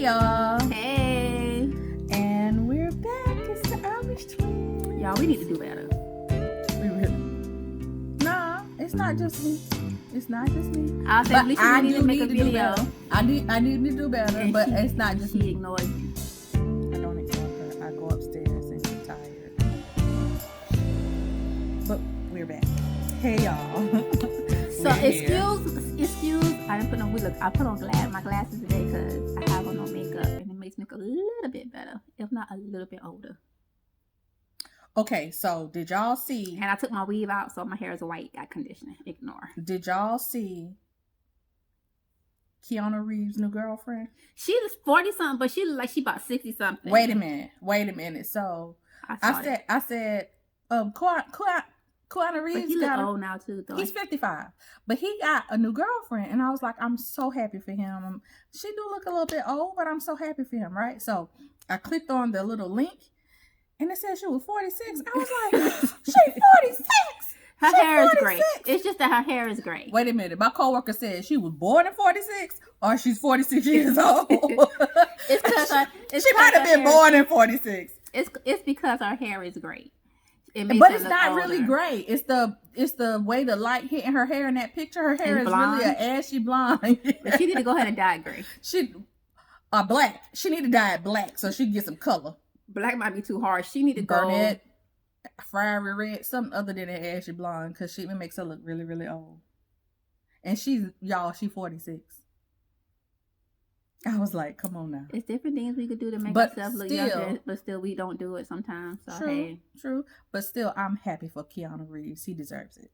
Hey y'all. Hey. And we're back. It's the Iwish Twins. Y'all, we need to do better. We really. Nah, it's not just me. It's not just me. I'll say, at least we need to make a video. I need to do better, but it's not just me. She ignores me. I don't ignore her. I go upstairs and she's tired. But we're back. Hey y'all. So excuse. I didn't put no wig. Look, I put on my glasses today because I have on no makeup, and it makes me look a little bit better, if not a little bit older. Okay, so did y'all see? And I took my weave out, so my hair is white. Got conditioner. Ignore. Did y'all see Keanu Reeves' new girlfriend? She was 40-something, but she looked like she about 60-something. Wait a minute. So I said, Keanu Reeves. But he look old now too, though. He's 55, but he got a new girlfriend, and I was like, I'm so happy for him. She do look a little bit old, but I'm so happy for him, right? So I clicked on the little link, and it said she was 46. I was like, she 46. Her hair is great. It's just that her hair is great. Wait a minute. My coworker said she was born in 46 or she's 46 years old. It's because she might have been born in 46. It's because her hair is great. But it's not really great. It's the way the light hitting her hair in that picture. Her hair is really an ashy blonde. But she need to go ahead and dye it gray. Black. She need to dye it black so she can get some color. Black might be too hard. She need to Burnett, fiery red, something other than an ashy blonde, because it makes her look really, really old. And she's 46. I was like, come on now. It's different things we could do to make ourselves look younger, but still we don't do it sometimes. So True. But still, I'm happy for Keanu Reeves. He deserves it.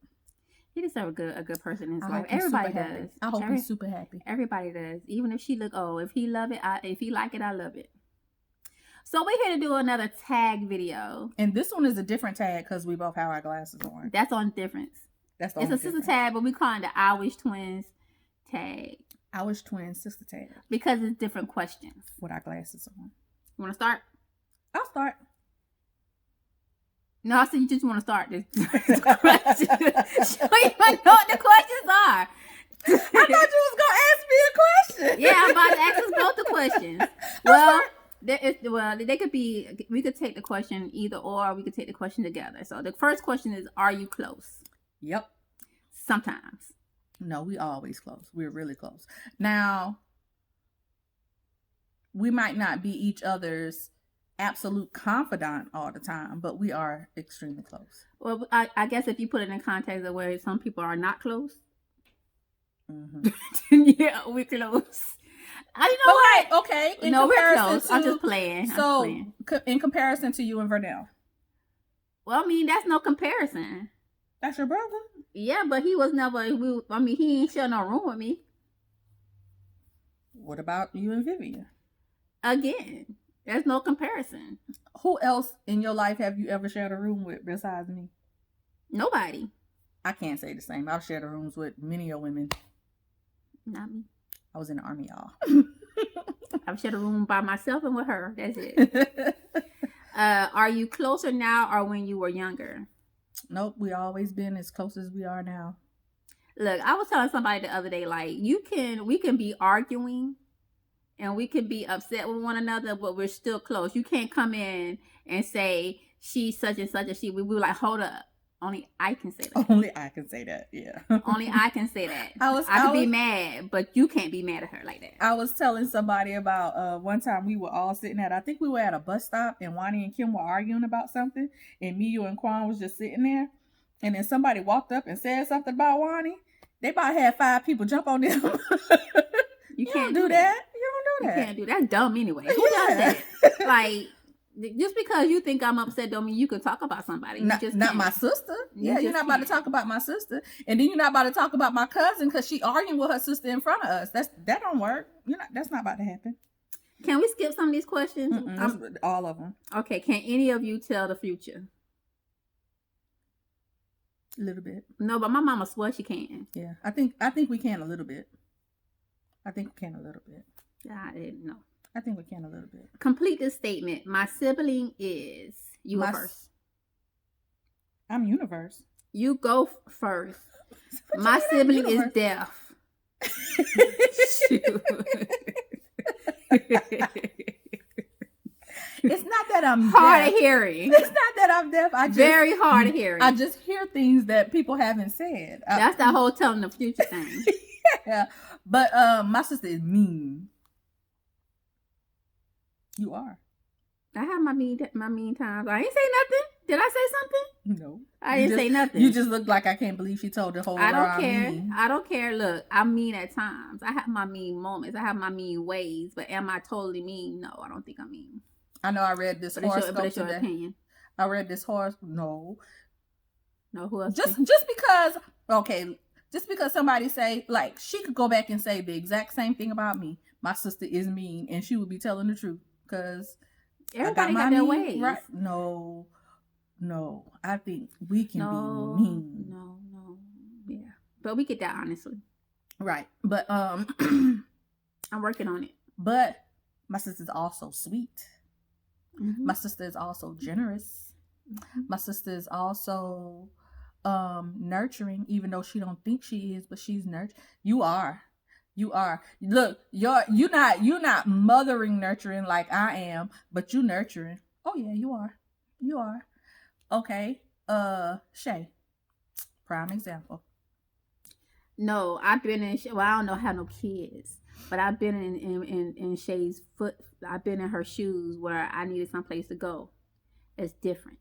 He deserves a good person in his life. Everybody does. I hope he's super happy. Everybody does. Even if she look old. If he love it, if he like it, I love it. So we're here to do another tag video. And this one is a different tag because we both have our glasses on. That's on difference. It's a sister tag, but we call it the Iwish Twins tag. Iwish Twins sister tag. Because it's different questions. With our glasses on. You want to start? I'll start. No, I said you just want to start this question. You even know what the questions are. I thought you was going to ask me a question. Yeah, I'm about to ask us both the questions. They could be, we could take the question either or we could take the question together. So the first question is, are you close? Yep. Sometimes. No, we always close. We're really close. Now, we might not be each other's absolute confidant all the time, but we are extremely close. Well, I guess if you put it in context of where some people are not close, yeah, we're close. You know what? Okay. We're close. I'm just playing. In comparison to you and Vernell. Well, I mean, that's no comparison. That's your brother? Yeah, but he was never, he ain't share no room with me. What about you and Vivian? Again, there's no comparison. Who else in your life have you ever shared a room with besides me? Nobody. I can't say the same. I've shared rooms with many women. Not me. I was in the army, y'all. I've shared a room by myself and with her. That's it. Are you closer now or when you were younger? Nope, we always been as close as we are now. Look, I was telling somebody the other day, like, we can be arguing and we can be upset with one another, but we're still close. You can't come in and say she's such and such, and we were like, hold up. Only I can say that. Only I can say that, yeah. Only I can say that. I could be mad, but you can't be mad at her like that. I was telling somebody about one time we were all sitting I think we were at a bus stop, and Wani and Kim were arguing about something, and me, you, and Quan was just sitting there, and then somebody walked up and said something about Wani. They about had 5 people jump on them. You can't do that. You don't do that. You can't do that. That's dumb anyway. Who does that? Like, just because you think I'm upset don't mean you can talk about somebody. Not my sister. You're not about to talk about my sister. And then you're not about to talk about my cousin because she arguing with her sister in front of us. That don't work. That's not about to happen. Can we skip some of these questions? All of them. Okay. Can any of you tell the future? A little bit. No, but my mama swears she can. Yeah. I think we can a little bit. I didn't know. I think we can a little bit. Complete this statement. My sibling is... You go first. I'm universe. You go first. My sibling is deaf. It's not that I'm hard deaf. of hearing. It's not that I'm deaf. I just, Very hard of hearing. I just hear things that people haven't said. That's that whole telling the future thing. Yeah. But my sister is mean. You are. I have my mean times. I ain't say nothing. Did I say something? No. I didn't say nothing. You just look like I can't believe she told the whole world. I don't care. Mean. I don't care. Look, I'm mean at times. I have my mean moments. I have my mean ways. But am I totally mean? No, I don't think I'm mean. I know I read this horoscope But it's your today. opinion. I read this horoscope. No, who else? Just because somebody say, like, she could go back and say the exact same thing about me. My sister is mean, and she would be telling the truth because everybody got their ways. Right? No. I think we can be mean. No. Yeah, but we get that honestly. Right, but I'm working on it. But my sister's also sweet. Mm-hmm. My sister is also generous. Mm-hmm. My sister is also nurturing, even though she don't think she is, but she's nurturing. You are. Look, you're not mothering, nurturing like I am, but you nurturing. Oh yeah, you are. Okay. Shay, prime example. No, I've been in. Well, I don't know, have no kids, but I've been in Shay's foot. I've been in her shoes where I needed someplace to go. It's different.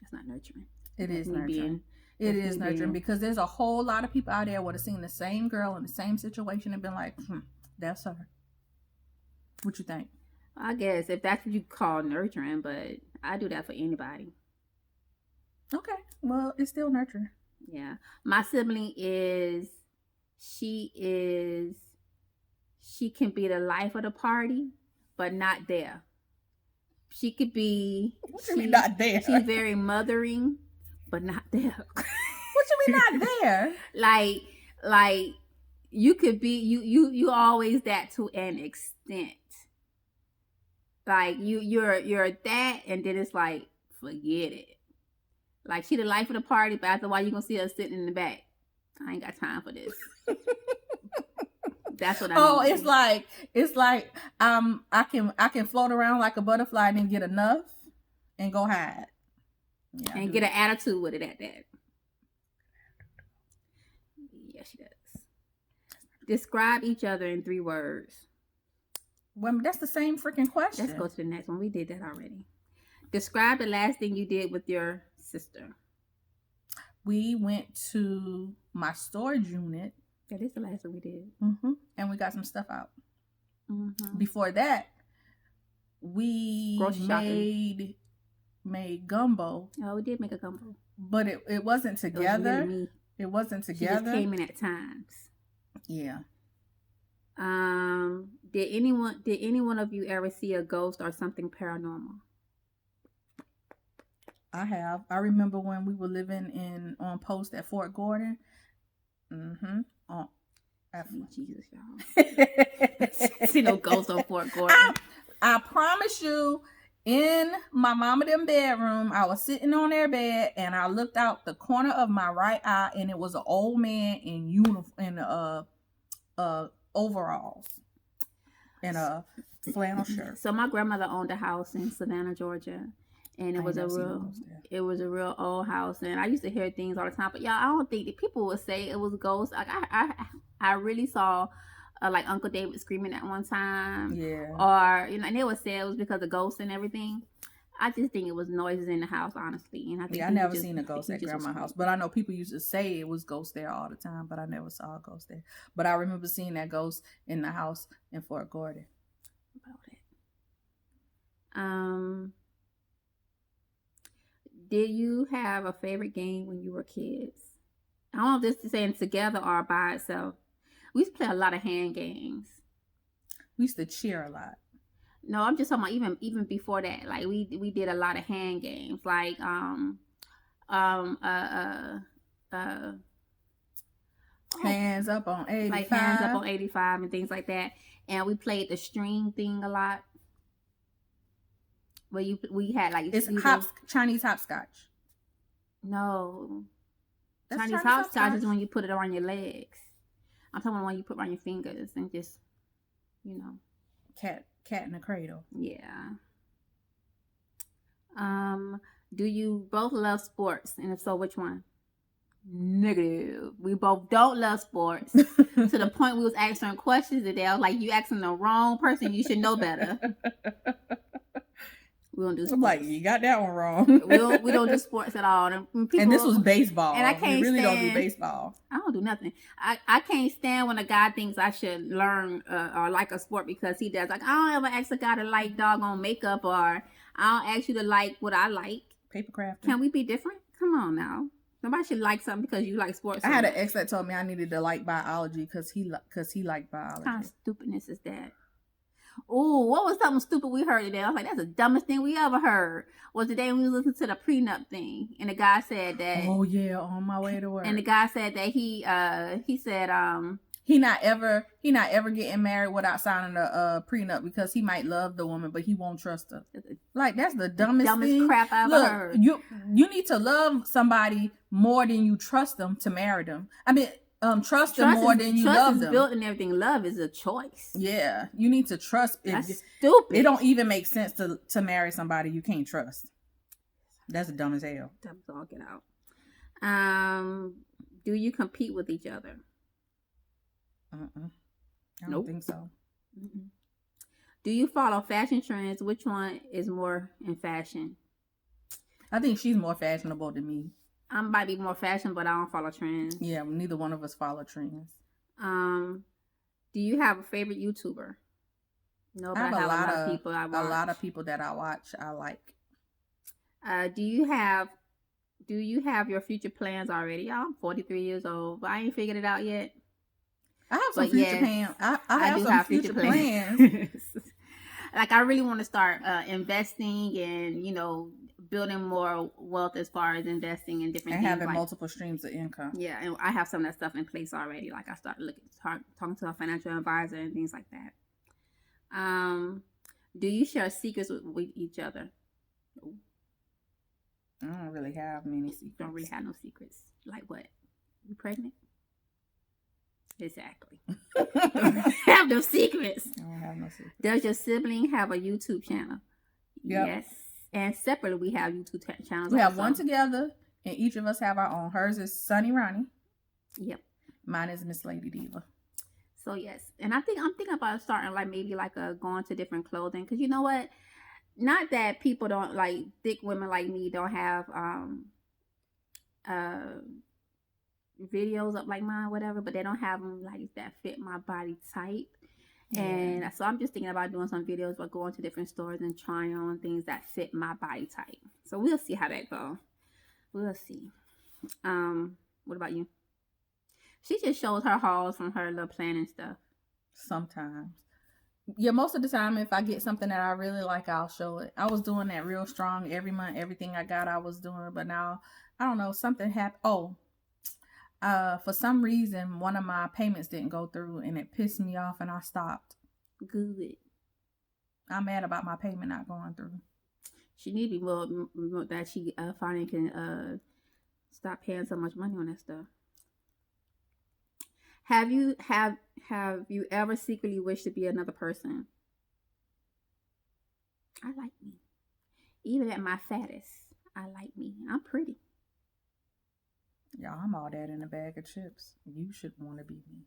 It's not nurturing. It is nurturing. It is nurturing because there's a whole lot of people out there would have seen the same girl in the same situation and been like, that's her. What you think? I guess if that's what you call nurturing, but I do that for anybody. Okay. Well, it's still nurturing. Yeah. My sibling she can be the life of the party, but not there. She could be. What you mean not there? She's very mothering, but not there. What you mean not there? like you could be you always that to an extent. Like you're that, and then it's like forget it. Like she the life of the party, but after a while you gonna see her sitting in the back. I ain't got time for this. That's what I mean. Oh, it's like I can float around like a butterfly and then get enough and go hide. Yeah, and get an attitude with it at that. Yeah, she does. Describe each other in 3 words. Well, that's the same freaking question. Let's go to the next one. We did that already. Describe the last thing you did with your sister. We went to my storage unit. That is the last thing we did. Mm-hmm. And we got some stuff out. Mm-hmm. Before that, we made gumbo. Oh, we did make a gumbo. But it wasn't together. It wasn't together. She just came in at times. Yeah. Did anyone of you ever see a ghost or something paranormal? I have. I remember when we were living on post at Fort Gordon. Mm-hmm. Jesus, y'all. See no ghosts on Fort Gordon. I promise you, in my mama them bedroom, I was sitting on their bed and I looked out the corner of my right eye and it was an old man in overalls and a flannel shirt. So my grandmother owned a house in Savannah, Georgia. And it was a real old house, and I used to hear things all the time. But y'all, I don't think that people would say it was ghosts. Like I really saw, like Uncle David screaming at one time. Yeah. Or and they would say it was because of ghosts and everything. I just think it was noises in the house, honestly. And I think I never seen a ghost at grandma's house, but I know people used to say it was ghosts there all the time. But I never saw a ghost there. But I remember seeing that ghost in the house in Fort Gordon. About it. Did you have a favorite game when you were kids? I don't know if this is saying together or by itself. We used to play a lot of hand games. We used to cheer a lot. No, I'm just talking about even before that. Like we did a lot of hand games, like Hands Up on 85. Like Hands Up on 85 and things like that. And we played the string thing a lot. Where we had like Chinese hopscotch. No, Chinese hopscotch is when you put it around your legs. I'm talking about when you put it around your fingers and just, cat in the cradle. Yeah. Do you both love sports? And if so, which one? Negative. We both don't love sports. To the point we was asking questions today. I was like, you asking the wrong person. You should know better. We don't do sports. I'm like, you got that one wrong. we don't do sports at all. And this was baseball. And I can't we really stand, don't do baseball. I don't do nothing. I can't stand when a guy thinks I should learn or like a sport because he does. Like, I don't ever ask a guy to like doggone makeup, or I don't ask you to like what I like. Paper crafting. Can we be different? Come on now. Nobody should like something because you like sports. I had an ex that told me I needed to like biology because he liked biology. What kind of stupidness is that? Oh, what was something stupid we heard today? I was like, that's the dumbest thing we ever heard. Was the day we listened to the prenup thing, and the guy said that. Oh yeah, on my way to work. And the guy said that he said he not ever getting married without signing a prenup because he might love the woman but he won't trust her. Like, that's the dumbest thing. Crap I ever heard. You need to love somebody more than you trust them to marry them. I mean, trust them more than you love them. Trust is built in everything. Love is a choice. Yeah, you need to trust. That's stupid. It don't even make sense to marry somebody you can't trust. That's dumb as hell. Dumb as all get out. Do you compete with each other? I don't think so. Mm-mm. Do you follow fashion trends? Which one is more in fashion? I think she's more fashionable than me. I might be more fashion, but I don't follow trends. Yeah, neither one of us follow trends. Do you have a favorite YouTuber? No, but I have a lot of people I watch. A lot of people that I watch, I like. Do you have your future plans already? Y'all, I'm 43 years old, but I ain't figured it out yet. I have some future plans. I have some future plans. Like, I really want to start investing and, building more wealth as far as investing in different and things. Having multiple streams of income. Yeah, and I have some of that stuff in place already. Like, I started talking to a financial advisor and things like that. Do you share secrets with each other? I don't really have many secrets. Don't really have no secrets. Like what? You pregnant? Exactly. Don't have no secrets. I don't have no secrets. Does your sibling have a YouTube channel? Yep. Yes. And separately, we have YouTube channels. We have one together, and each of us have our own. Hers is Sunny Roni. Yep. Mine is Miss Lady Diva. So yes, and I'm thinking about starting maybe going to different clothing, because you know what? Not that people don't like thick women like me don't have videos up like mine, whatever, but they don't have them like that fit my body type. Yeah. And so I'm just thinking about doing some videos about going to different stores and trying on things that fit my body type. So we'll see how that goes. We'll see. What about you? She just shows her hauls from her little planning stuff. Sometimes. Yeah, most of the time, if I get something that I really like, I'll show it. I was doing that real strong every month. Everything I got, I was doing. But now, I don't know, something happened. For some reason, one of my payments didn't go through, and it pissed me off, and I stopped. Good. I'm mad about my payment not going through. She need to be more that she finally can stop paying so much money on that stuff. Have you ever secretly wished to be another person? I like me. Even at my fattest, I like me. I'm pretty. Y'all, I'm all that in a bag of chips. You should want to be me.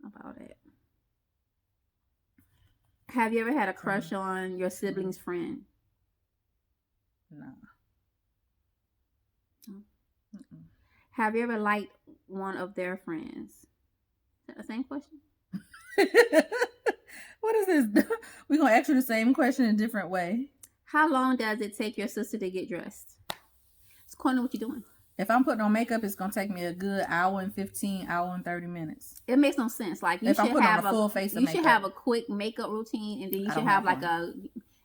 About it. Have you ever had a crush on your sibling's friend? No. Mm-mm. Have you ever liked one of their friends? Is that the same question? What is this? We're going to ask you the same question in a different way. How long does it take your sister to get dressed? It's according to what you're doing. If I'm putting on makeup, it's going to take me a good hour and 15, hour and 30 minutes. It makes no sense. Like, you if should I'm putting have on a full face of makeup. You should have a quick makeup routine, and then you should have like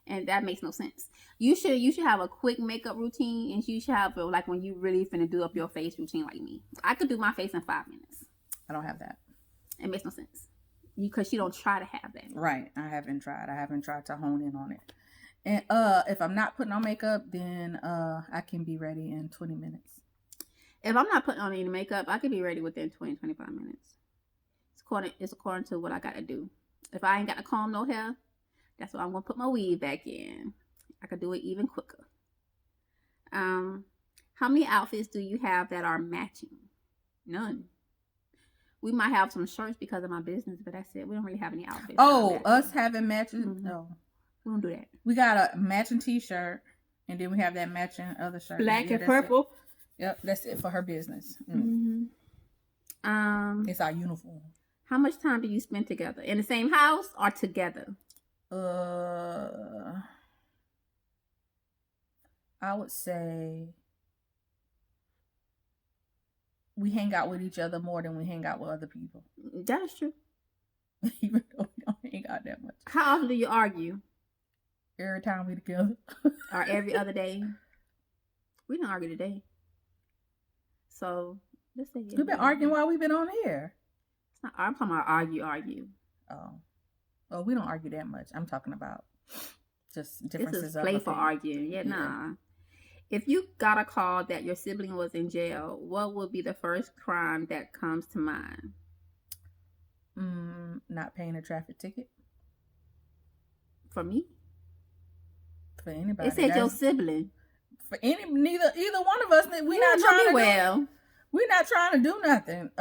and that makes no sense. You should have a quick makeup routine, and you should have like when you really finna do up your face routine like me. I could do my face in 5 minutes. I don't have that. It makes no sense. Because you don't try to have that. Right. I haven't tried to hone in on it. And if I'm not putting on makeup, then I can be ready in 20 minutes. If I'm not putting on any makeup, I can be ready within 20, 25 minutes. It's according to what I got to do. If I ain't got to comb no hair, That's why I'm gonna put my weave back in. I could do it even quicker. How many outfits do you have that are matching? None. We might have some shirts because of my business, but that's it. We don't really have any outfits. Oh, us having matching? Mhm. No. We don't do that. We got a matching t-shirt, and then we have that matching other shirt. Black and purple. Yep, that's it for her business. It's our uniform. How much time do you spend together? In the same house or together? I would say we hang out with each other more than we hang out with other people. That is true. Even though we don't hang out that much. How often do you argue? Every time we together. Or every other day? We didn't argue today. So let's say we've been arguing while we've been on here. It's not, I'm talking about argue. Oh, we don't argue that much. I'm talking about just differences. This is playful arguing. Yeah, nah. If you got a call that your sibling was in jail, what would be the first crime that comes to mind? Not paying a traffic ticket. For me? For anybody. It said your sibling. For either one of us. We're not trying to do nothing.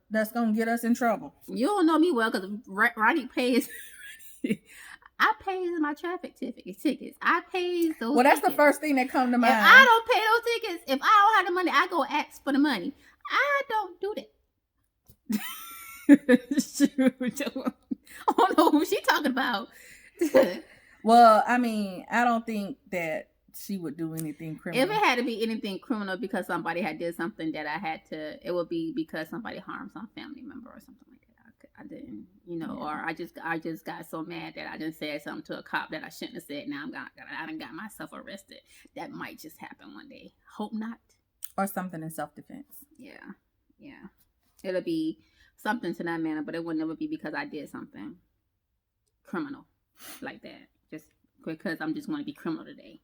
That's gonna get us in trouble. You don't know me well because Roni pays. I pays my traffic tickets. I pays those. Well, that's tickets. the first thing that come to mind. If I don't pay those tickets, if I don't have the money, I go ask for the money. I don't do that. I don't know who she talking about. Well, I mean, I don't think that she would do anything criminal. If it had to be anything criminal because somebody had did something that I had to, it would be because somebody harmed some family member or something like that. I didn't, or I just got so mad that I just said something to a cop that I shouldn't have said. Now I done got myself arrested. That might just happen one day. Hope not. Or something in self-defense. Yeah. It'll be something to that manner, but it would never be because I did something criminal like that. Just because I'm just going to be criminal today.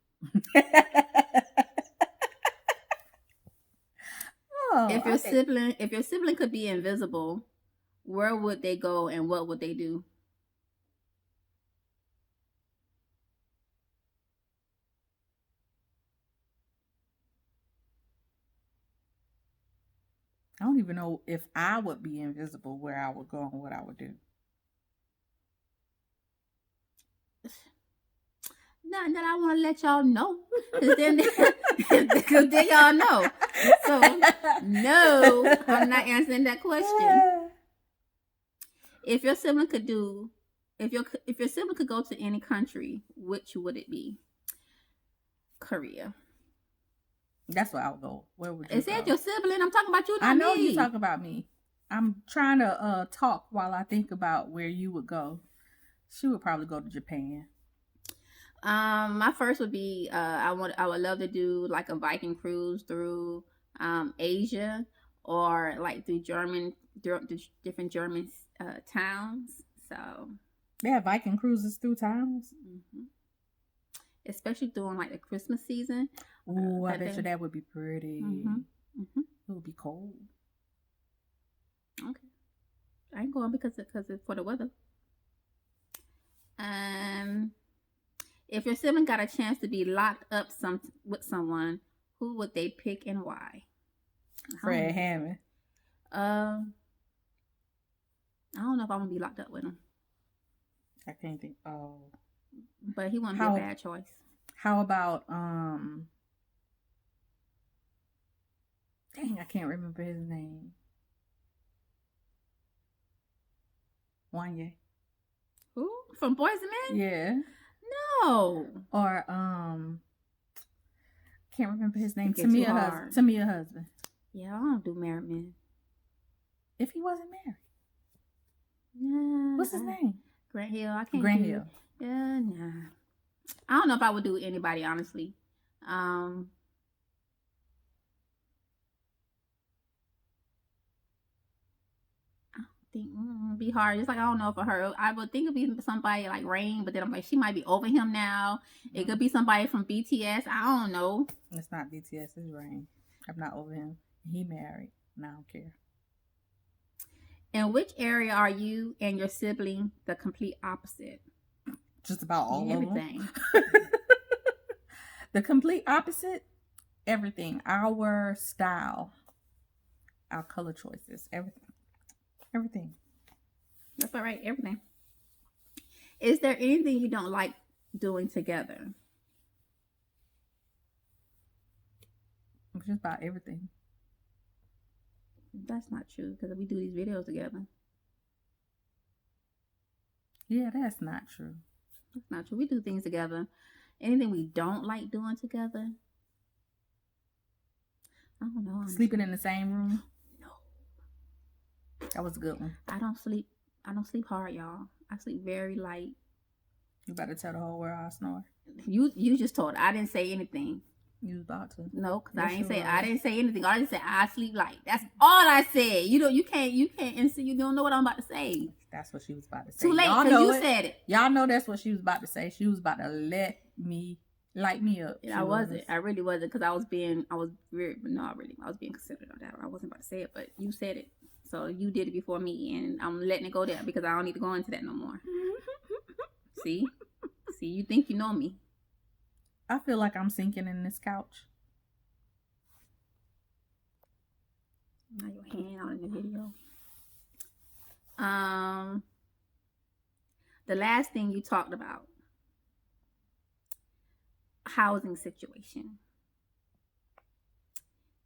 If your sibling could be invisible, where would they go and what would they do? I don't even know if I would be invisible, where I would go and what I would do. Nothing that I want to let y'all know. Because then y'all know. So, no, I'm not answering that question. If your sibling could go to any country, which would it be? Korea. That's where I would go. Where would you It said your sibling. I'm talking about you, not I know me. you talking about me. I'm trying to talk while I think about where you would go. She would probably go to Japan. My first would be I would love to do like a Viking cruise through Asia or like through different German towns. So they have Viking cruises through towns, especially during like the Christmas season. Oh, I bet you that would be pretty. It would be cold. Okay, I ain't going because it's for the weather. If your sibling got a chance to be locked up with someone, who would they pick and why? Fred Hammond. I don't know if I'm gonna be locked up with him. I can't think. Oh, but he wouldn't be a bad choice. How about Dang, I can't remember his name. Wanye. Who? From Boys and Men? Yeah. No. Or can't remember his name. Tamia husband. Yeah, I don't do married men. If he wasn't married. Nah. What's his name? Grant Hill. I can't. Grant Hill. Yeah, nah. I don't know if I would do anybody, honestly. I think it'd be hard. It's like I don't know for her. I would think it'd be somebody like Rain, but then I'm like, she might be over him now. It could be somebody from BTS. I don't know. It's not BTS. It's Rain. I'm not over him. He married, and I don't care. In which area are you and your sibling the complete opposite? just about all Everything. of them. The complete opposite, everything. Our style, our color choices, everything. That's all right. Everything. Is there anything you don't like doing together? Just about everything. That's not true because we do these videos together. Yeah, that's not true. That's not true. We do things together. Anything we don't like doing together? I don't know. Sleeping in the same room? No. That was a good one. I don't sleep hard, y'all. I sleep very light. You better tell the whole world I snore. You just told her. I didn't say anything. You was about to. No, because Yes, I didn't say anything. All I just said I sleep light. That's all I said. You can't you don't know what I'm about to say. That's what she was about to say. Too late, Y'all because know you said it. Y'all know that's what she was about to say. She was about to light me up. I wasn't. I really wasn't, because I was being considerate of that. I wasn't about to say it, but you said it. So you did it before me, and I'm letting it go there because I don't need to go into that no more. See, you think you know me. I feel like I'm sinking in this couch. Now your hand on the video. The last thing you talked about, housing situation.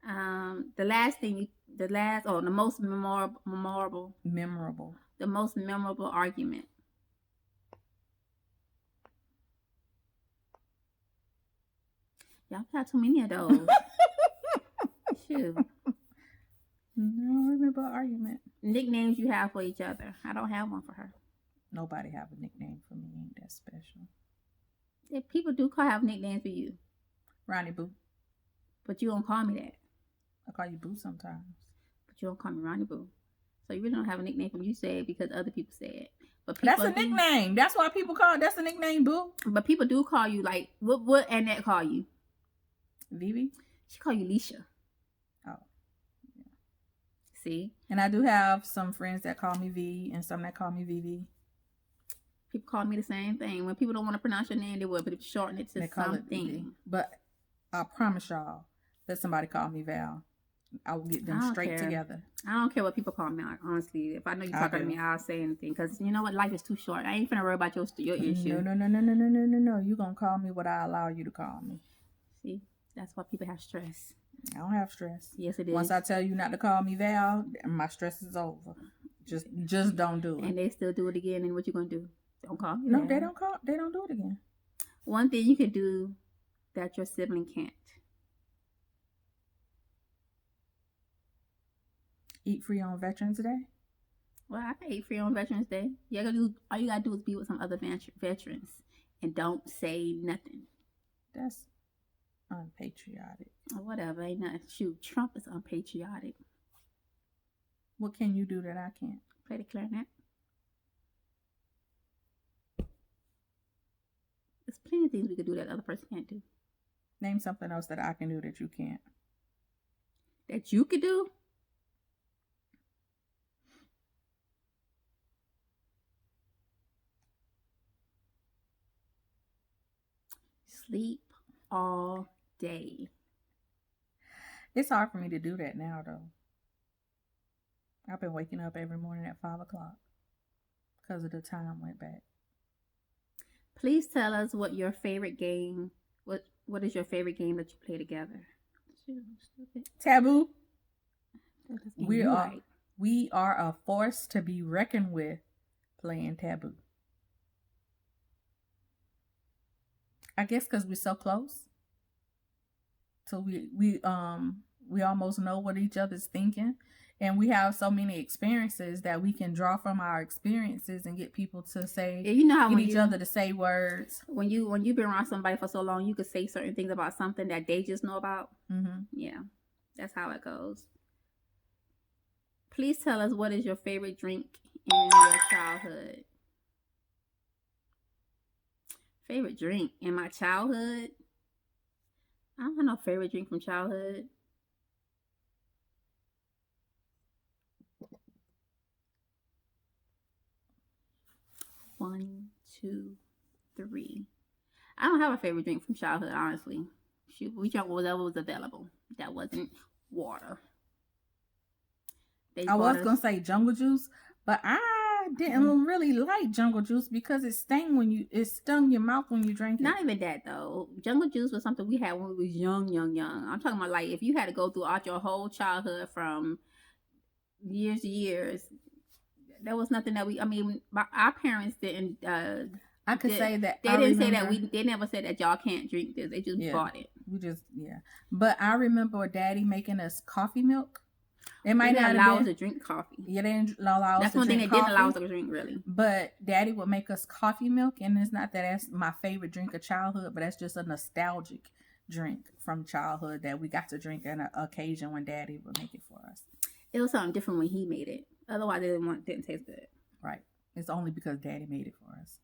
The most memorable argument. Y'all got too many of those. Shoot. No, I remember an argument. Nicknames you have for each other. I don't have one for her. Nobody have a nickname for me. Ain't that special? Yeah, people do have nicknames for you. Ronnie Boo. But you don't call me that. I call you Boo sometimes. But you don't call me Ronnie Boo. So you really don't have a nickname from you say it because other people say it. But that's a nickname. That's why people call it. That's a nickname, Boo. But people do call you, like, what Annette call you? Vivi? She call you Leisha. Oh. Yeah. See? And I do have some friends that call me V and some that call me Vivi. People call me the same thing. When people don't want to pronounce your name, they will, but if you shorten it to something. But I promise y'all, let somebody call me Val. I will get them straight together. I don't care what people call me, honestly. If I know you're talking to me, I'll say anything. Because you know what? Life is too short. I ain't finna worry about your issue. No. You gonna call me what I allow you to call me. See? That's why people have stress. I don't have stress. Yes, it is. Once I tell you not to call me Val, my stress is over. Just don't do it. And they still do it again, and what you gonna do? Don't call me No, Val. They don't do it again. One thing you can do that your sibling can't. Eat free on Veterans Day? Well, I can eat free on Veterans Day. All you gotta do is be with some other veterans and don't say nothing. That's unpatriotic. Or whatever, ain't nothing. Shoot, Trump is unpatriotic. What can you do that I can't? Play the clarinet. There's plenty of things we could do that the other person can't do. Name something else that I can do that you can't. That you could do? Sleep all day. It's hard for me to do that now, though. I've been waking up every morning at 5 o'clock because of the time went back. Please tell us what your favorite game. What is your favorite game that you play together? Taboo. We are a force to be reckoned with playing Taboo. I guess because we're so close. So we almost know what each other's thinking. And we have so many experiences that we can draw from our experiences and get people to say, yeah, you know how get each other to say words. When you've been around somebody for so long, you could say certain things about something that they just know about. Mm-hmm. Yeah, that's how it goes. Please tell us, what is your favorite drink in your childhood? Favorite drink in my childhood? I don't have no favorite drink from childhood. One, two, 3. I don't have a favorite drink from childhood, honestly. We drank whatever was available. That wasn't water. I was gonna say jungle juice, but I didn't really like jungle juice because it stung your mouth when you drank it. Not even that though. Jungle juice was something we had when we was young. I'm talking about like if you had to go throughout your whole childhood from years to years, there was nothing that our parents didn't. I could say that they didn't say that they never said that y'all can't drink this. They just bought it. But I remember Daddy making us coffee milk. They might not allow us to drink coffee. Yeah, they didn't allow us. That's one thing they didn't allow us to drink, really. But Daddy would make us coffee milk, and it's not that that's my favorite drink of childhood, but that's just a nostalgic drink from childhood that we got to drink on an occasion when Daddy would make it for us. It was something different when he made it. Otherwise, it didn't taste good. Right. It's only because Daddy made it for us.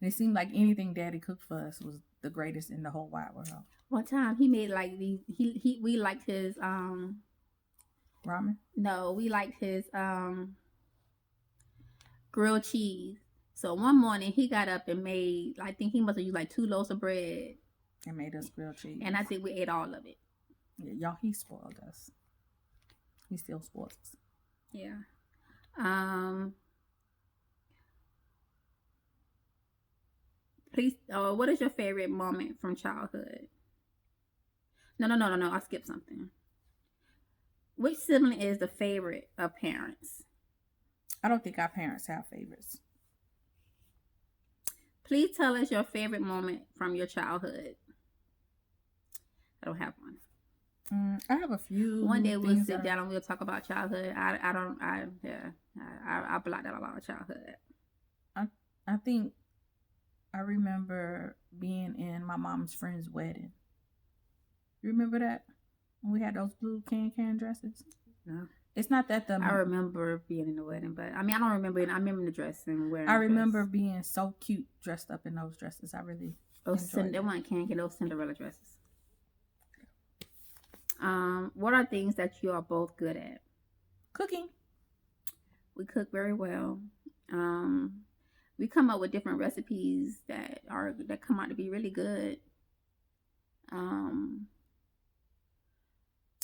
And it seemed like anything Daddy cooked for us was the greatest in the whole wide world. One time he made like these. We liked his ramen. No, we liked his grilled cheese. So one morning he got up and made. I think he must have used like 2 loaves of bread and made us grilled cheese. And I think we ate all of it. Yeah, y'all. He spoiled us. He still spoils us. Yeah. Please, what is your favorite moment from childhood? No. I skipped something. Which sibling is the favorite of parents? I don't think our parents have favorites. Please tell us your favorite moment from your childhood. I don't have one. I have a few. One day we'll sit down and we'll talk about childhood. I blocked out a lot of childhood. I think I remember being in my mom's friend's wedding. You remember that? When we had those blue can dresses? No. It's not that I remember being in the wedding, but I don't remember it. I remember the dress and wearing. I remember being so cute dressed up in those dresses. I really they want those Cinderella dresses. What are things that you are both good at? Cooking. We cook very well. We come up with different recipes that come out to be really good.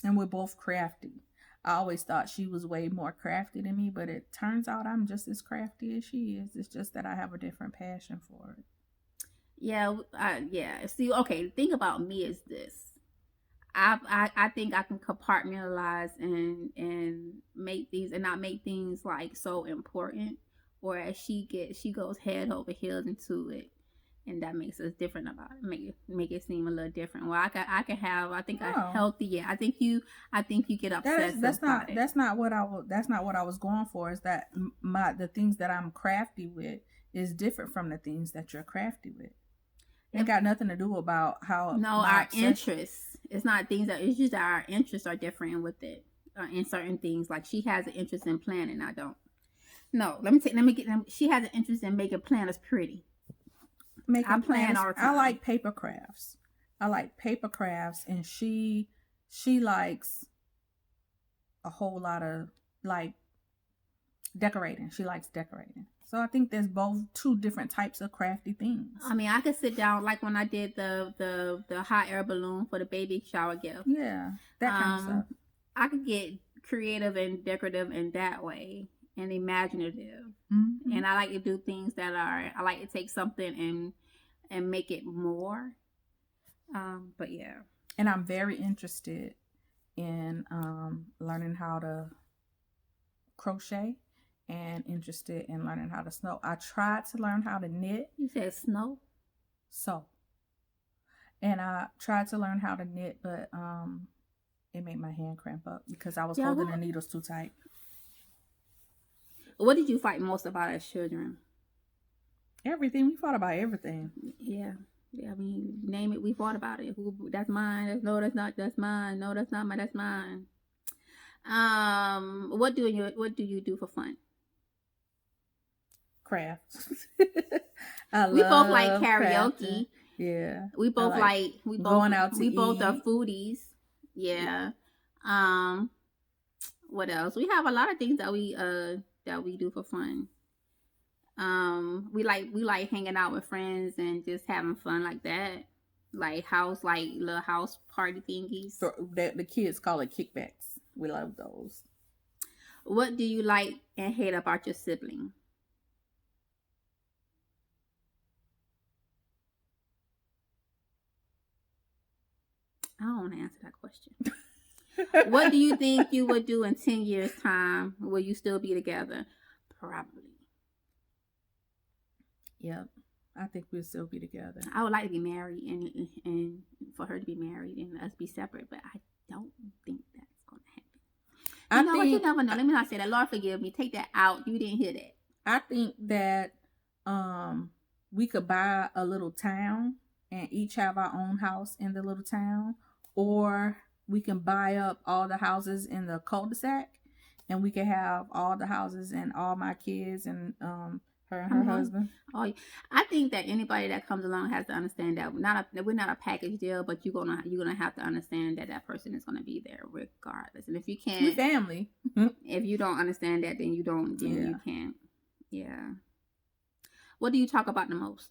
And we're both crafty. I always thought she was way more crafty than me, but it turns out I'm just as crafty as she is. It's just that I have a different passion for it. Yeah, See, okay, the thing about me is this. I think I can compartmentalize and make things and not make things like so important. Whereas she goes head over heels into it, and that makes us different about it. Make it seem a little different. Well, I can have. I think a healthy. Yeah, I think you get obsessed. That's not what I was going for. Is that the things that I'm crafty with is different from the things that you're crafty with. It got nothing to do about how. No, our interests. It's not things that. It's just that our interests are different with it. In certain things, like she has an interest in planning, I don't. No, let me get them. She has an interest in making planners pretty. I plan all the time. I like paper crafts. And she likes a whole lot of like decorating. She likes decorating. So I think there's both 2 different types of crafty things. I could sit down like when I did the hot air balloon for the baby shower gift. Yeah, that kind of stuff. I could get creative and decorative in that way. And imaginative, and I like to do things I like to take something and make it more. But yeah, and I'm very interested in learning how to crochet, and interested in learning how to sew. I tried to learn how to knit. You said sew? Sew. And I tried to learn how to knit, but it made my hand cramp up because I was holding the needles too tight. What did you fight most about as children? Everything. We fought about everything. Yeah. Name it. We fought about it. That's mine. No, that's not. That's mine. No, that's not mine. That's mine. What do you do for fun? Crafts. We both like karaoke. Crafting. Yeah. We both going out to eat. We both are foodies. Yeah. What else? We have a lot of things that we do for fun. We like hanging out with friends and just having fun like that. Like little house party thingies. So the kids call it kickbacks. We love those. What do you like and hate about your sibling? I don't want to answer that question. What do you think you would do in 10 years' time? Will you still be together? Probably. Yep. I think we'll still be together. I would like to be married and for her to be married and us be separate, but I don't think that's going to happen. What? You never know. Let me not say that. Lord forgive me. Take that out. You didn't hear that. I think that we could buy a little town and each have our own house in the little town, or we can buy up all the houses in the cul-de-sac and we can have all the houses and all my kids and her and her husband. Oh, I think that anybody that comes along has to understand that we're not a package deal, but you're gonna have to understand that person is gonna be there regardless. And if you can't, we family. If you don't understand that, then you don't. Then you can't. Yeah. What do you talk about the most?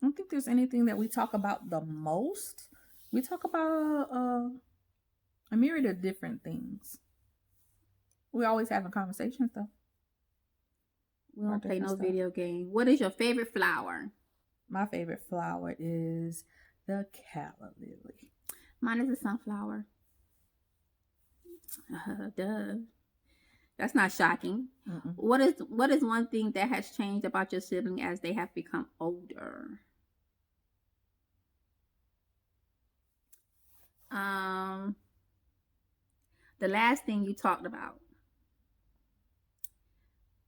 I don't think there's anything that we talk about the most. We talk about a myriad of different things. We always having conversations though. We don't play no video game. What is your favorite flower? My favorite flower is the calla lily. Mine is a sunflower. Duh. That's not shocking. Mm-mm. What is one thing that has changed about your sibling as they have become older? The last thing you talked about.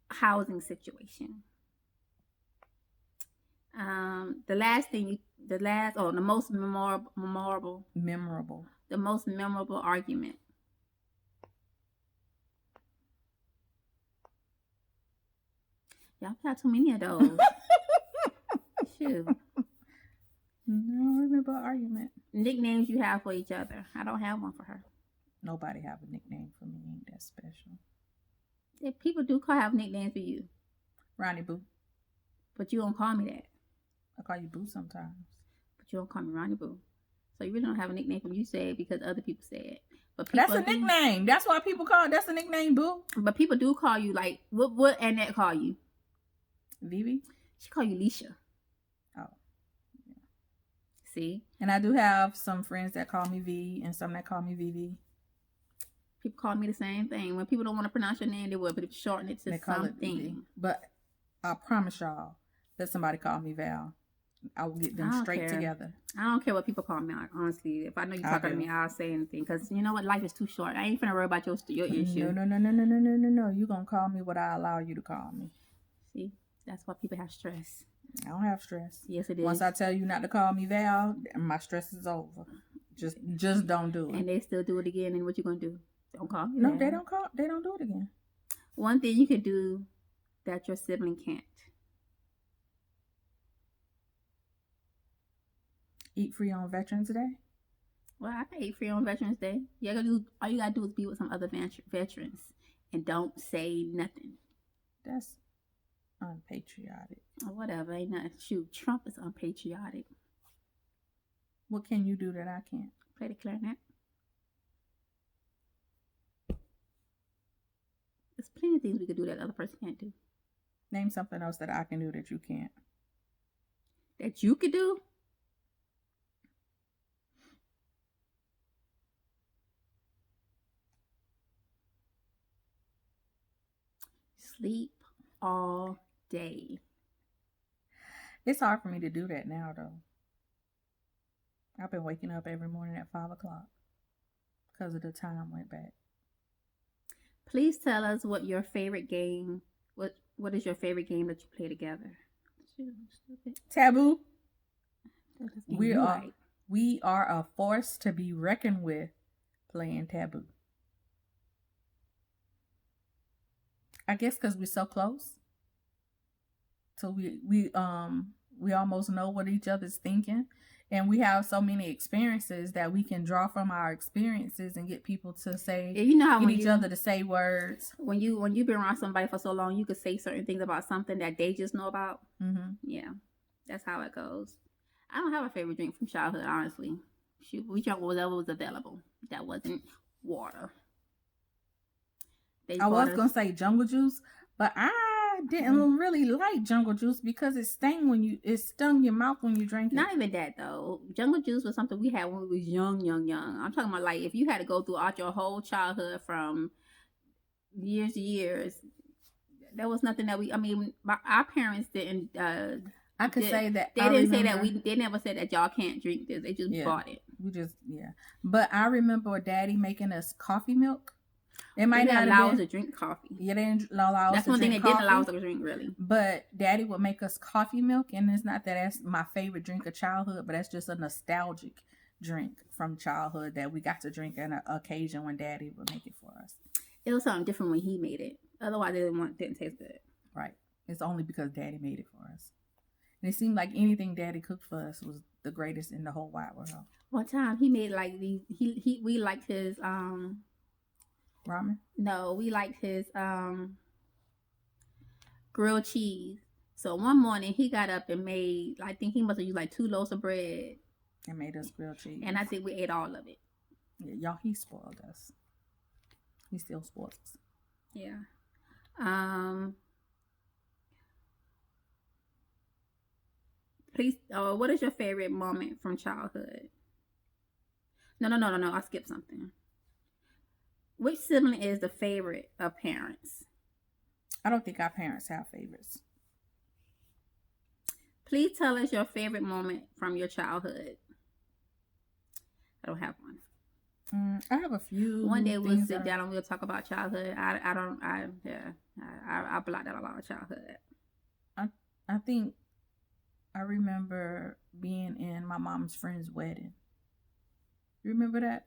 Housing situation. The most memorable. The most memorable argument. Y'all got too many of those. Shoot. No, I remember an argument. Nicknames you have for each other. I don't have one for her. Nobody have a nickname for me. Ain't that special. Yeah, people do have nicknames for you. Roni Boo. But you don't call me that. I call you Boo sometimes. But you don't call me Roni Boo. So you really don't have a nickname for me. You say it because other people say it. But that's a nickname. That's why people call it. That's a nickname, Boo. But people do call you like, what Annette call you? Vivi? She call you Leisha. Oh. Yeah. See? And I do have some friends that call me V and some that call me Vivi. People call me the same thing. When people don't want to pronounce your name, they will, but if you shorten it to something. But I promise y'all that somebody call me Val. I will get them straight together. I don't care what people call me. Honestly, if I know you're talking to me, I'll say anything. Because you know what? Life is too short. I ain't finna worry about your issue. No. You gonna call me what I allow you to call me. See? That's why people have stress. I don't have stress. Yes, it is. Once I tell you not to call me Val, my stress is over. Just don't do it. And they still do it again. And what you gonna do? Don't call me. No, they don't call. They don't do it again. One thing you can do that your sibling can't. Eat free on Veterans Day. Well, I can eat free on Veterans Day. All you gotta do is be with some other veterans and don't say nothing. That's unpatriotic. Or whatever. Ain't nothing. Shoot, Trump is unpatriotic. What can you do that I can't? Play the clarinet. There's plenty of things we could do that the other person can't do. Name something else that I can do that you can't. That you could do? Sleep all day. It's hard for me to do that now, though. I've been waking up every morning at 5 o'clock because of the time went back. Please tell us what your favorite game. What is your favorite game that you play together? Taboo. We are a force to be reckoned with playing Taboo. I guess because we're so close. So we almost know what each other's thinking. And we have so many experiences that we can draw from our experiences and get people to say, Yeah, you know how get when each other to say words. When you've been around somebody for so long, you could say certain things about something that they just know about. Mm-hmm. Yeah, that's how it goes. I don't have a favorite drink from childhood, honestly. We drank whatever was available. That wasn't water. I was gonna say jungle juice, but I didn't really like jungle juice because it stung your mouth when you drank it. Not even that though. Jungle juice was something we had when we was young. I'm talking about like if you had to go throughout your whole childhood from years to years, there was nothing that our parents didn't. I could say that they didn't say that they never said that y'all can't drink this. They just bought it. But I remember Daddy making us coffee milk. It might not allow us to drink coffee. Yeah, they didn't allow us. That's one thing they didn't allow us to drink, really. But Daddy would make us coffee milk, and it's not that that's my favorite drink of childhood, but that's just a nostalgic drink from childhood that we got to drink on an occasion when Daddy would make it for us. It was something different when he made it. Otherwise, it didn't taste good. Right. It's only because Daddy made it for us. And it seemed like anything Daddy cooked for us was the greatest in the whole wide world. One time he made like these. We liked his ramen. No, we liked his grilled cheese. So one morning he got up and made. I think he must have used like 2 loaves of bread and made us grilled cheese. And I think we ate all of it. Yeah, y'all. He spoiled us. He still spoils us. Yeah. Please, what is your favorite moment from childhood? No. I skipped something. Which sibling is the favorite of parents? I don't think our parents have favorites. Please tell us your favorite moment from your childhood. I don't have one. I have a few. One day we'll sit down and we'll talk about childhood. I blocked out a lot of childhood. I think I remember being in my mom's friend's wedding. You remember that?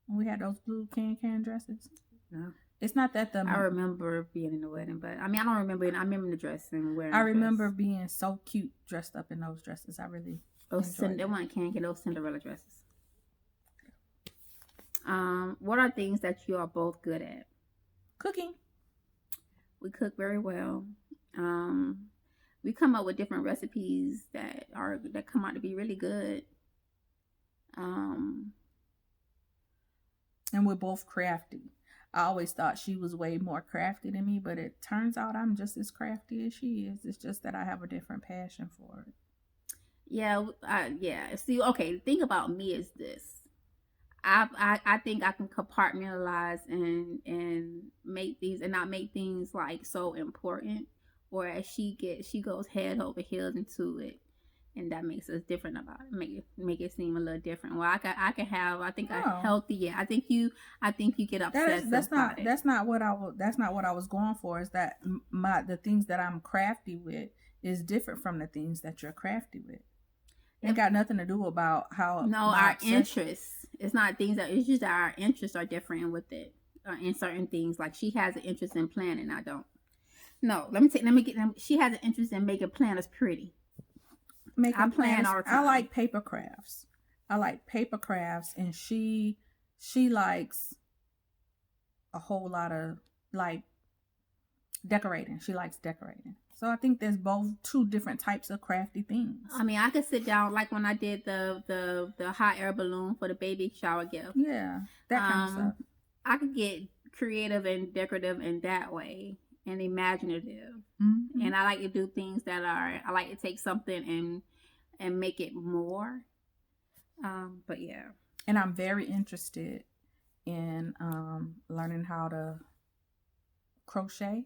When we had those blue can dresses? No. It's not that I remember being in the wedding, but I don't remember it. I remember the dress and wearing. I remember being so cute dressed up in those dresses. I really. They weren't can those Cinderella dresses. What are things that you are both good at? Cooking. We cook very well. We come up with different recipes that come out to be really good. And we're both crafty. I always thought she was way more crafty than me, but it turns out I'm just as crafty as she is. It's just that I have a different passion for it. Yeah, See, okay, the thing about me is this. I think I can compartmentalize and make things and not make things like so important. Whereas she goes head over heels into it, and that makes us different about it. Make it seem a little different. Well, I can have a healthy. Yeah, I think you get upset. That's not what I was going for. Is that the things that I'm crafty with is different from the things that you're crafty with. It got nothing to do about how. No, our interests. It's not things that. It's just that our interests are different with it. In certain things, like she has an interest in planning, I don't. No, let me get them. She has an interest in making planners pretty. I plan all the time. I like paper crafts. And she likes a whole lot of like decorating. She likes decorating. So I think there's both two different types of crafty things. I mean, I could sit down like when I did the hot air balloon for the baby shower gift. Yeah, that kind of stuff. I could get creative and decorative in that way and imaginative. Mm-hmm. And I like to do things I like to take something and make it more. But yeah. And I'm very interested in learning how to crochet.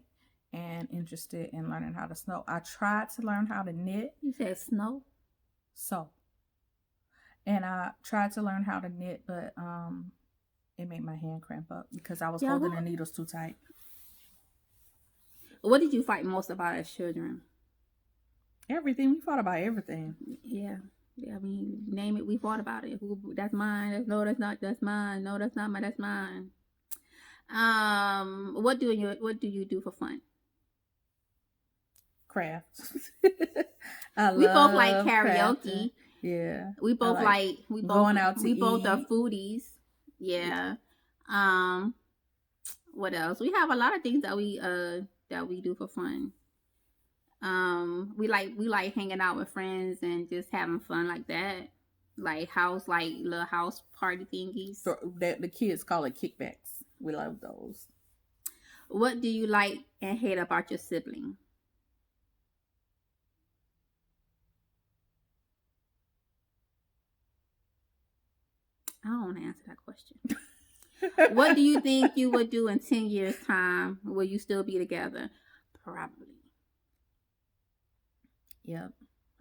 And interested in learning how to sew. I tried to learn how to knit. You said snow? Sew. And I tried to learn how to knit, but it made my hand cramp up because I was holding the needles too tight. What did you fight most about as children? Everything. We fought about everything. Yeah. I mean, name it. We fought about it. That's mine. No, that's not. That's mine. No, that's not mine. That's mine. What do you do for fun? Crafts. We both like karaoke. Yeah. We both going out to we both are eat. foodies. Yeah. What else? We have a lot of things that we do for fun. We like hanging out with friends and just having fun like that. Like little house party thingies. The kids call it kickbacks. We love those. What do you like and hate about your sibling? I don't want to answer that question. What do you think you would do in 10 years' time? Will you still be together? Probably. Yep.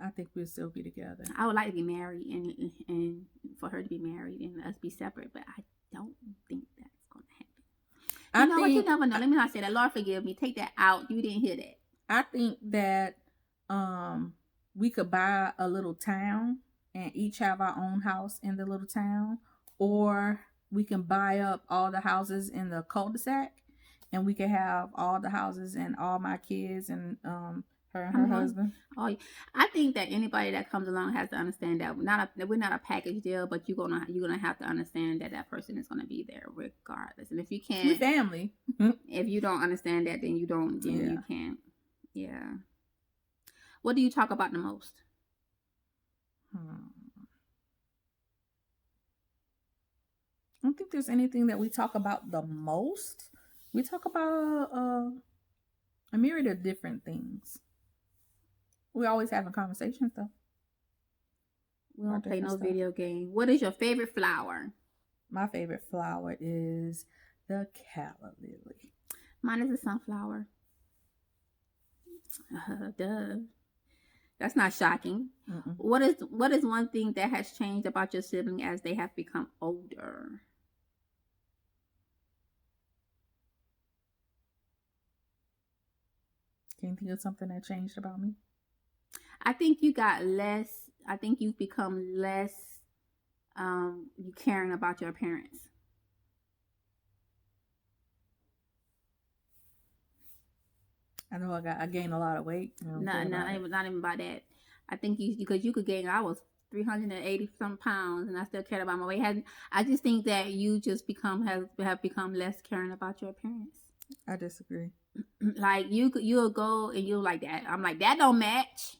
I think we'll still be together. I would like to be married and for her to be married and us be separate, but I don't think that's going to happen. What? You never know. Let me not say that. Lord forgive me. Take that out. You didn't hear that. I think that we could buy a little town and each have our own house in the little town, or we can buy up all the houses in the cul-de-sac and we can have all the houses and all my kids and her and her husband. Oh, I think that anybody that comes along has to understand that we're not a package deal, but you're gonna have to understand that person is gonna be there regardless. And if you can't, we're family. If you don't understand that, then you don't. Then you can't. Yeah. What do you talk about the most? I don't think there's anything that we talk about the most. We talk about a myriad of different things. We always having conversations though. We don't play no video game. What is your favorite flower? My favorite flower is the calla lily. Mine is a sunflower. Duh. That's not shocking. Mm-mm. What is one thing that has changed about your sibling as they have become older? Can you think of something that changed about me? I think you got less. I think you've become less you caring about your appearance. I know I gained a lot of weight. Not even about that. I think because you could gain. I was 380 some pounds, and I still cared about my weight. I just think that you just have become less caring about your appearance. I disagree. Like you'll go and you'll like that. I'm like, that don't match.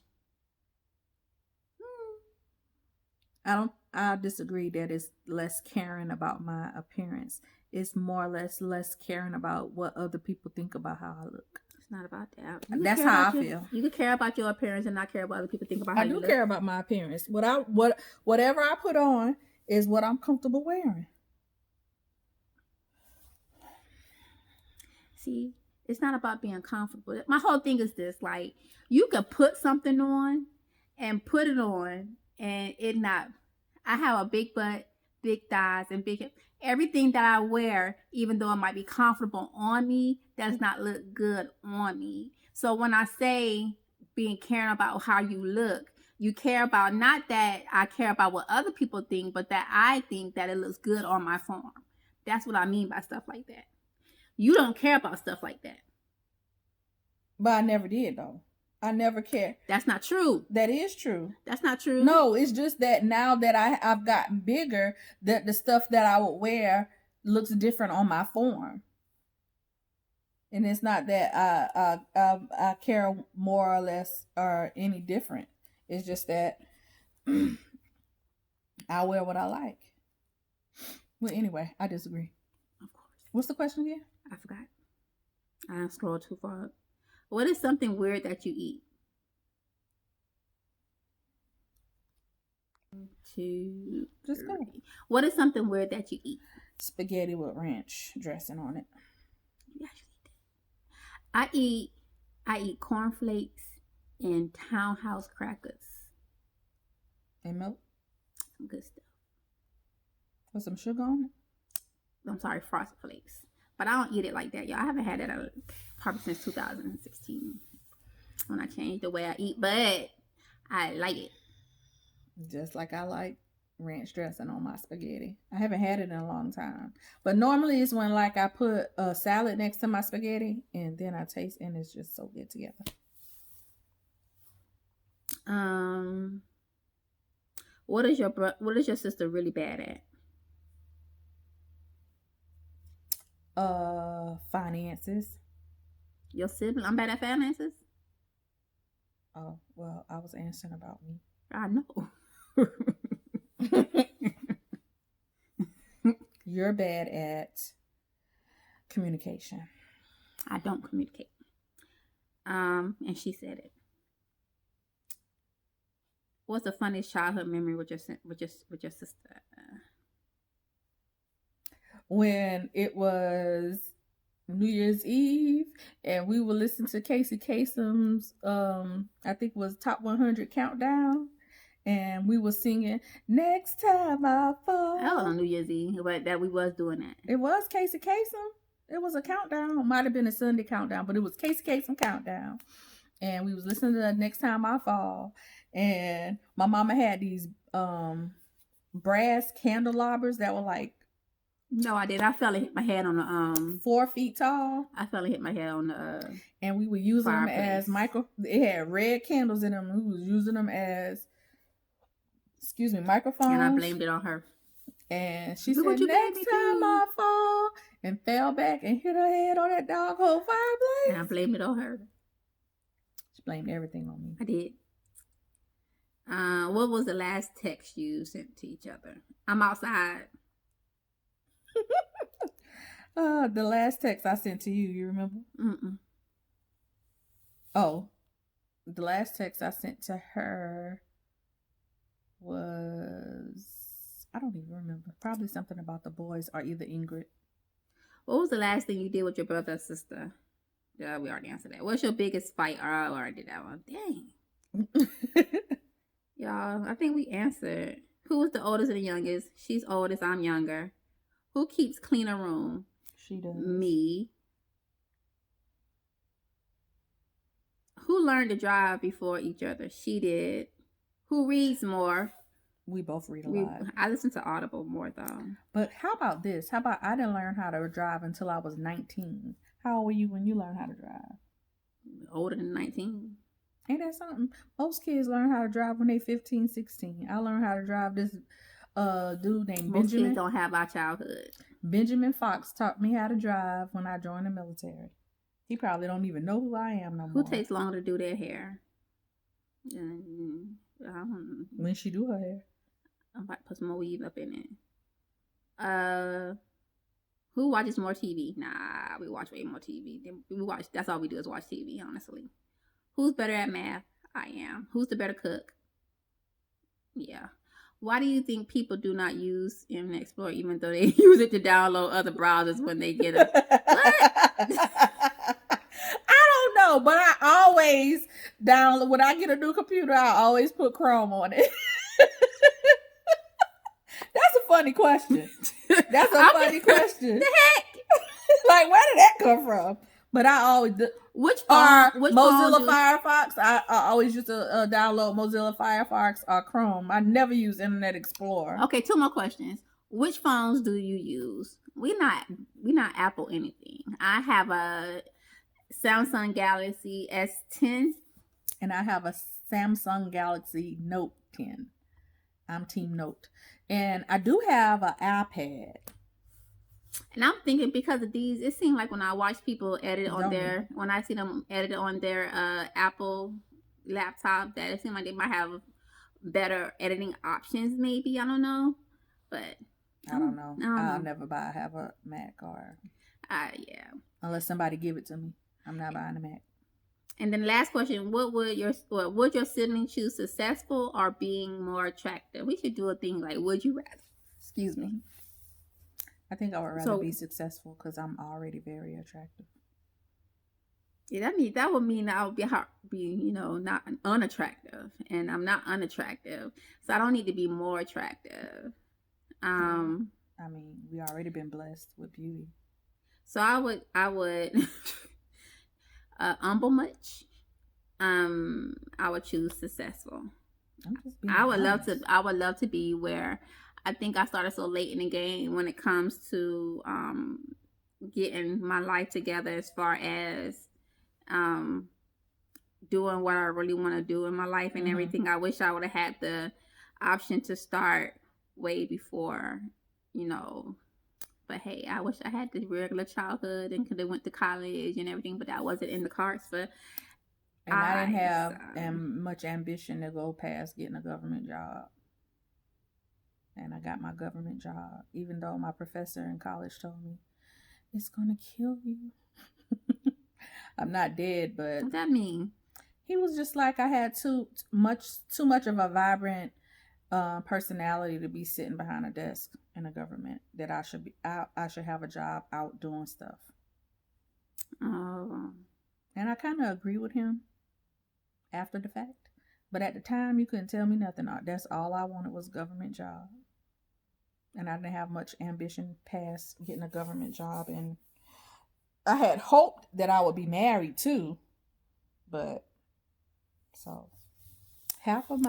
I disagree that it's less caring about my appearance. It's more or less caring about what other people think about how I look. It's not about that. That's how I feel. You can care about your appearance and not care about other people think about how you look. I do care about my appearance. Whatever I put on is what I'm comfortable wearing. See, it's not about being comfortable. My whole thing is this: like, you can put something on and put it on, and it not. I have a big butt, big thighs, and big hips. Everything that I wear, even though it might be comfortable on me, does not look good on me. So when I say caring about how you look, you care about, not that I care about what other people think, but that I think that it looks good on my form. That's what I mean by stuff like that. You don't care about stuff like that. But I never did, though. I never cared. That's not true. That is true. That's not true. No, it's just that now that I've gotten bigger, that the stuff that I would wear looks different on my form. And it's not that I care more or less or any different. It's just that I wear what I like. Well, anyway, I disagree. Of course. What's the question again? I forgot. I scrolled too far up. What is something weird that you eat? 2, just 3. Go. What is something weird that you eat? Spaghetti with ranch dressing on it. You actually did. I eat cornflakes and Townhouse crackers. And milk? Some good stuff. With some sugar on it? I'm sorry, Frosted Flakes. But I don't eat it like that, y'all. I haven't had it probably since 2016 when I changed the way I eat, but I like it. Just like I like ranch dressing on my spaghetti. I haven't had it in a long time. But normally it's when like I put a salad next to my spaghetti and then I taste and it's just so good together. What is your sister really bad at? Finances. Your sibling? I'm bad at finances. Oh, well, I was answering about me. I know. You're bad at communication. I don't communicate. And she said it. What's the funniest childhood memory with your sister? When it was New Year's Eve and we would listen to Casey Kasem's I think it was Top 100 Countdown, and we were singing Next Time I Fall. That was on New Year's Eve, but that we was doing that. It was Casey Kasem. It was a countdown. Might have been a Sunday countdown, but it was Casey Kasem Countdown. And we was listening to the Next Time I Fall. And my mama had these brass candelabras that were like, no, I did. I fell and hit my head on the 4 feet tall. I fell and hit my head on the and we were using them as it had red candles in them. We was using them as microphones. And I blamed it on her. And she said, next time I fall, and fell back and hit her head on that dog hole fireplace. And I blamed it on her. She blamed everything on me. I did. What was the last text you sent to each other? I'm outside. The last text I sent to you remember? Mm-mm. Oh, the last text I sent to her was, I don't even remember. Probably something about the boys or either Ingrid. What was the last thing you did with your brother or sister? Yeah, we already answered that. What's your biggest fight? Oh, I already did that one. Dang. Y'all, I think we answered. Who was the oldest and the youngest? She's oldest, I'm younger. Who keeps clean a room? She does. Me. Who learned to drive before each other? She did. Who reads more? We both read a lot. I listen to Audible more though. But how about this? How about I didn't learn how to drive until I was 19. How old were you when you learned how to drive? Older than 19. Ain't that something? Most kids learn how to drive when they 15, 16. I learned how to drive this dude named Most Benjamin. kids don't have our childhood. Benjamin Fox taught me how to drive when I joined the military. He probably don't even know who I am no more. Who takes longer to do their hair? When she do her hair. I'm about to put some more weave up in it. Who watches more TV? Nah, we watch way more TV. That's all we do is watch TV, honestly. Who's better at math? I am. Who's the better cook? Yeah. Why do you think people do not use Internet Explorer even though they use it to download other browsers when they get a... I don't know, but I always download... When I get a new computer, I always put Chrome on it. That's a funny question. That's a funny question. The heck? Like, where did that come from? But I always... Which Mozilla Firefox? I always used to download Mozilla Firefox or Chrome. I never use Internet Explorer. Okay, 2 more questions. Which phones do you use? We not Apple anything. I have a Samsung Galaxy S10. And I have a Samsung Galaxy Note 10. I'm Team Note. And I do have an iPad. And I'm thinking because of these, it seems like when I watch people edit on when I see them edit on their Apple laptop, that it seems like they might have better editing options. Maybe I don't know, but I don't know. I'll never have a Mac or yeah, unless somebody give it to me. I'm not buying a Mac. And then last question: would your sibling choose, successful or being more attractive? We should do a thing like would you rather. Excuse me. I think I would rather be successful because I'm already very attractive. Yeah, that would mean I would be not unattractive, and I'm not unattractive, so I don't need to be more attractive. I mean, we already been blessed with beauty. So I would humble much. I would choose successful. I would love to be where. I think I started so late in the game when it comes to getting my life together as far as doing what I really want to do in my life and everything. I wish I would have had the option to start way before, you know. But hey, I wish I had the regular childhood and could have went to college and everything, but that wasn't in the cards for And I didn't have so. much ambition to go past getting a government job. And I got my government job, even though my professor in college told me, it's going to kill you. I'm not dead, but... What that mean? He was just like, I had too much of a vibrant personality to be sitting behind a desk in a government, that I should have a job out doing stuff. Oh. And I kind of agree with him after the fact. But at the time, you couldn't tell me nothing. That's all I wanted was a government job. And I didn't have much ambition past getting a government job. And I had hoped that I would be married too. But so half of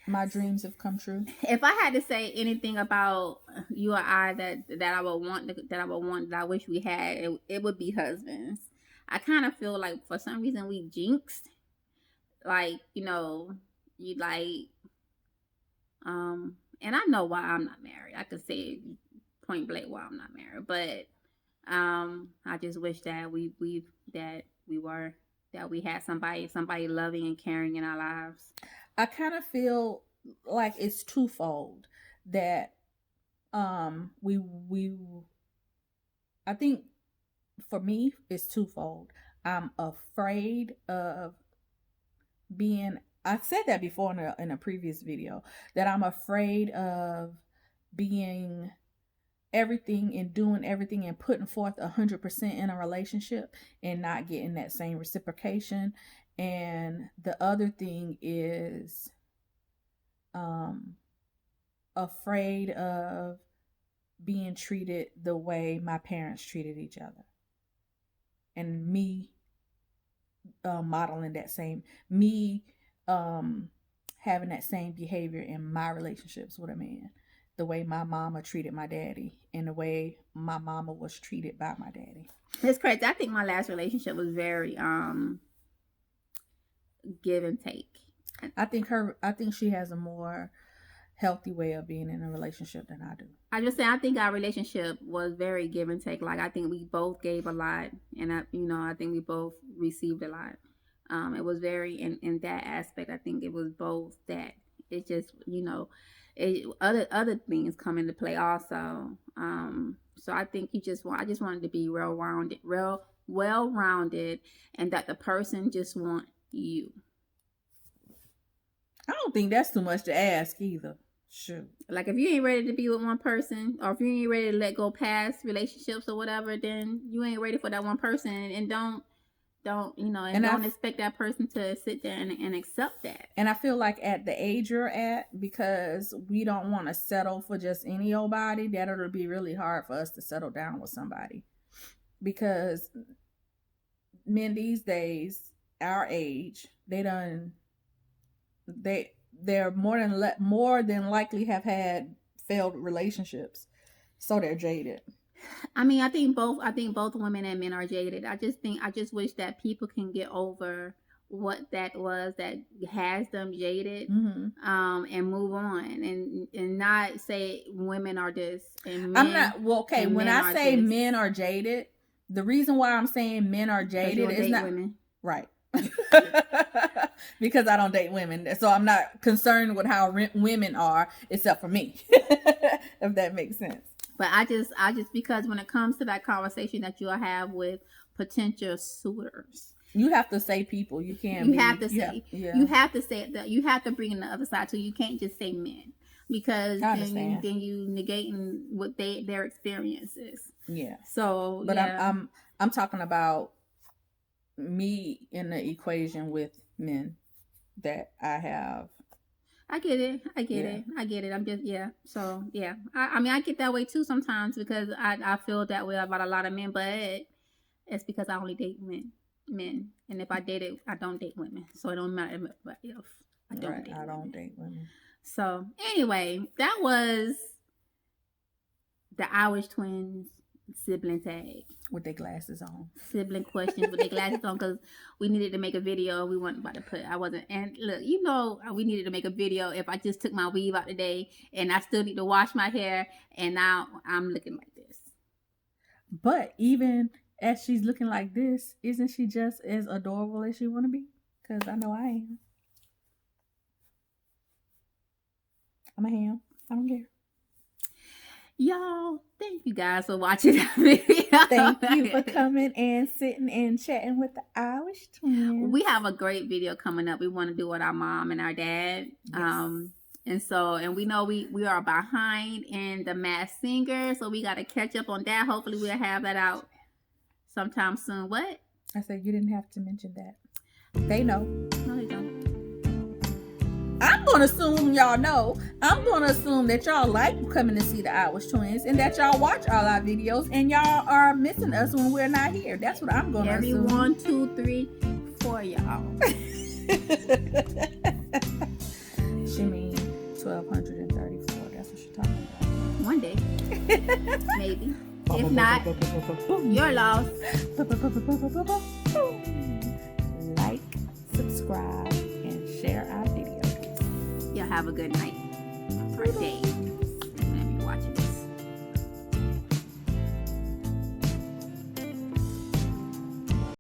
my dreams have come true. If I had to say anything about you or I that I would want that I wish we had, it would be husbands. I kind of feel like for some reason we jinxed. Like, you know, you like and I know why I'm not married. I could say point blank why I'm not married, but I just wish that we had somebody loving and caring in our lives. I kind of feel like it's twofold that we I think for me it's twofold. I'm afraid of being, I said that before in a previous video, that I'm afraid of being everything and doing everything and putting forth 100% in a relationship and not getting that same reciprocation. And the other thing is afraid of being treated the way my parents treated each other, and me modeling that same, me having that same behavior in my relationships with a man, the way my mama treated my daddy and the way my mama was treated by my daddy. It's crazy. I think my last relationship was very give and take. I think she has a more healthy way of being in a relationship than I do. I just say I think our relationship was very give and take. Like I think we both gave a lot, and I think we both received a lot. It was very in that aspect. I think it was both that. It's just other things come into play also. So I think I just wanted to be well rounded, and that the person just want you. I don't think that's too much to ask either. Sure. Like if you ain't ready to be with one person, or if you ain't ready to let go past relationships or whatever, then you ain't ready for that one person, and don't expect that person to sit there and accept that. And I feel like at the age you're at, because we don't want to settle for just any old body, that it'll be really hard for us to settle down with somebody. Because men these days, our age, they're more than likely have had failed relationships, so they're jaded. I mean, I think both women and men are jaded. I just wish that people can get over what that was that has them jaded, and move on, and not say women are this and men. I'm not okay. When I say men are jaded, the reason why I'm saying men are jaded is not women, right. Because I don't date women, so I'm not concerned with how women are, except for me. If that makes sense. But I just because when it comes to that conversation that you'll have with potential suitors, you have to say people. You can't. You have to say that. You have to bring in the other side. So you can't just say men, because then you negating what their experiences. Yeah. So, but yeah. I'm talking about me in the equation with men that I have. I get it. I'm just, So, yeah. I mean, I get that way too sometimes, because I feel that way about a lot of men, but it's because I only date men. And if I date it, I don't date women. So it don't matter if I don't date women. So, anyway, that was the Iwish Twins Sibling tag. with their glasses on. Sibling questions with their glasses on, because we needed to make a video. We weren't about to put. I wasn't. And look, we needed to make a video. If I just took my weave out today, and I still need to wash my hair, and now I'm looking like this. But even as she's looking like this, isn't she just as adorable as she want to be? Because I know I am. I'm a ham. I don't care. Y'all, thank you guys for watching that video. Thank you for coming and sitting and chatting with the Iwish Twins. We have a great video coming up. We want to do with our mom and our dad. Yes. And we know we are behind in the Masked Singer, so we got to catch up on that. Hopefully we'll have that out sometime soon. What? I said you didn't have to mention that. They know. No, they don't. I'm going to assume y'all know. I'm going to assume that y'all like coming to see the Iwish Twins and that y'all watch all our videos and y'all are missing us when we're not here. That's what I'm going to assume. 1, 2, 3, 4 y'all. She mean 1,234. That's what she's talking about. One day. Maybe. If not, you're lost. Like, subscribe, and share our videos. Y'all have a good night or day.